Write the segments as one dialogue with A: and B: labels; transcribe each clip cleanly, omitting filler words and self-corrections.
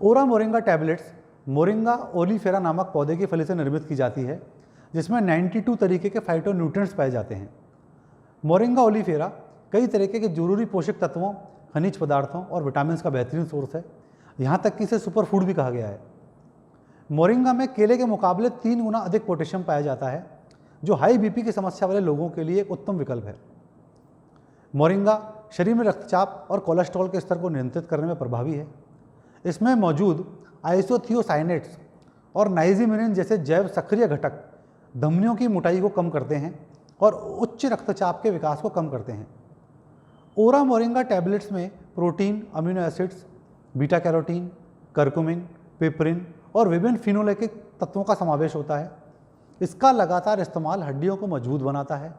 A: ओरा moringa tablets moringa oleifera नामक पौधे की फली से निर्मित की जाती है, जिसमें 92 तरीके के फाइटोन्यूट्रिएंट्स पाए जाते हैं। मोरिंगा ओलिफेरा कई तरीके के जरूरी पोषक तत्वों, खनिज पदार्थों और विटामिन का बेहतरीन सोर्स है। यहाँ तक कि इसे सुपर फूड भी कहा गया है। मोरिंगा में केले के मुकाबले 3 गुना अधिक पोटेशियम पाया जाता है, जो हाई बीपी की समस्या वाले लोगों के लिए एक उत्तम विकल्प है। मोरिंगा शरीर में रक्तचाप और कोलेस्ट्रॉल के स्तर को नियंत्रित करने में प्रभावी है। इसमें मौजूद आइसोथियोसाइनेट्स और नाइजिमिनिन जैसे जैव सक्रिय घटक धमनियों की मोटाई को कम करते हैं और उच्च रक्तचाप के विकास को कम करते हैं। ओरा मोरिंगा टैबलेट्स में protein, amino acids, beta carotene, curcumin, piperine और विभिन्न फिनोलेकिक तत्वों का समावेश होता है। इसका लगातार इस्तेमाल हड्डियों को मजबूत बनाता है,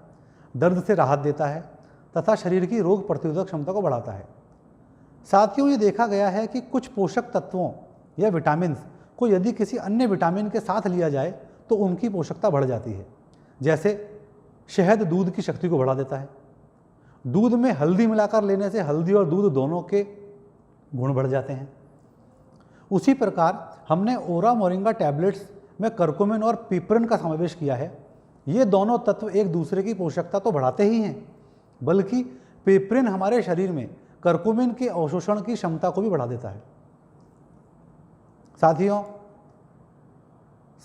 A: दर्द से राहत देता है तथा शरीर की रोग प्रतिरोधक क्षमता को बढ़ाता है। साथियों, ये देखा गया है कि कुछ पोषक तत्वों या विटामिन को यदि किसी अन्य विटामिन के साथ लिया जाए तो उनकी पोषकता बढ़ जाती है। जैसे शहद दूध की शक्ति को बढ़ा देता है। दूध में हल्दी मिलाकर लेने से हल्दी और दूध दोनों के गुण बढ़ जाते हैं। उसी प्रकार हमने ओरा मोरिंगा टैबलेट्स में करकुमिन और पिपरिन का समावेश किया है। ये दोनों तत्व एक दूसरे की पोषकता तो बढ़ाते ही हैं, बल्कि पिपरिन हमारे शरीर में करकुमिन के अवशोषण की क्षमता को भी बढ़ा देता है। साथियों,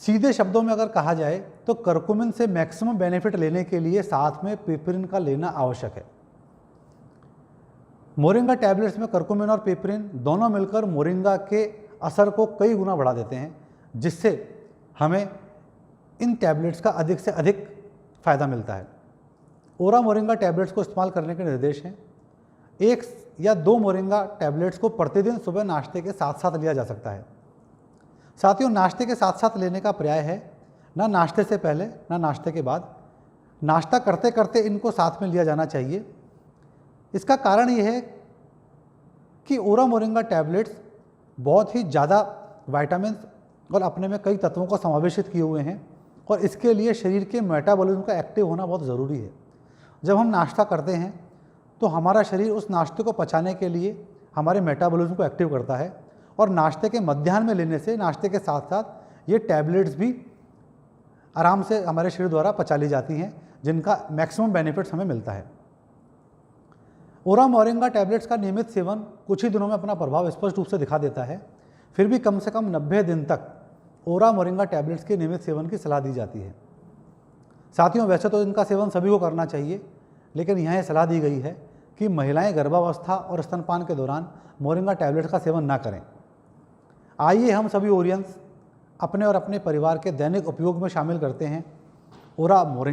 A: सीधे शब्दों में अगर कहा जाए तो करकुमिन से मैक्सिमम बेनिफिट लेने के लिए साथ में पिपरिन का लेना आवश्यक है। मोरिंगा टैबलेट्स में करकुमिन और पिपरिन दोनों मिलकर मोरिंगा के असर को कई गुना बढ़ा देते हैं, जिससे हमें इन टैबलेट्स का अधिक से अधिक फायदा मिलता है। ओरा मोरिंगा टैबलेट्स को इस्तेमाल करने के निर्देश हैं। 1 या 2 मोरिंगा टैबलेट्स को प्रतिदिन सुबह नाश्ते के साथ साथ लिया जा सकता है। साथियों, नाश्ते के साथ साथ लेने का पर्याय है, ना नाश्ते से पहले ना नाश्ते के बाद। नाश्ता करते करते इनको साथ में लिया जाना चाहिए। इसका कारण ये है कि ओरा मोरिंगा टैबलेट्स बहुत ही ज़्यादा विटामिन और अपने में कई तत्वों को समावेशित किए हुए हैं और इसके लिए शरीर के मेटाबॉलिज्म का एक्टिव होना बहुत ज़रूरी है। जब हम नाश्ता करते हैं तो हमारा शरीर उस नाश्ते को पचाने के लिए हमारे मेटाबॉलिज्म को एक्टिव करता है और नाश्ते के मध्याह्न में लेने से नाश्ते के साथ साथ ये टैबलेट्स भी आराम से हमारे शरीर द्वारा पचा ली जाती हैं, जिनका मैक्सिमम बेनिफिट्स हमें मिलता है। ओरा मोरिंगा टैबलेट्स का नियमित सेवन कुछ ही दिनों में अपना प्रभाव स्पष्ट रूप से दिखा देता है। फिर भी कम से कम 90 दिन तक ओरा मोरिंगा टैबलेट्स के नियमित सेवन की सलाह दी जाती है। साथियों, वैसे तो इनका सेवन सभी को करना चाहिए, लेकिन यहाँ ये सलाह दी गई है कि महिलाएं गर्भावस्था और स्तनपान के दौरान मोरिंगा टैबलेट्स का सेवन ना करें। आइए हम सभी ओरियंस अपने और अपने परिवार के दैनिक उपयोग में शामिल करते हैं ओरा मोरिंगा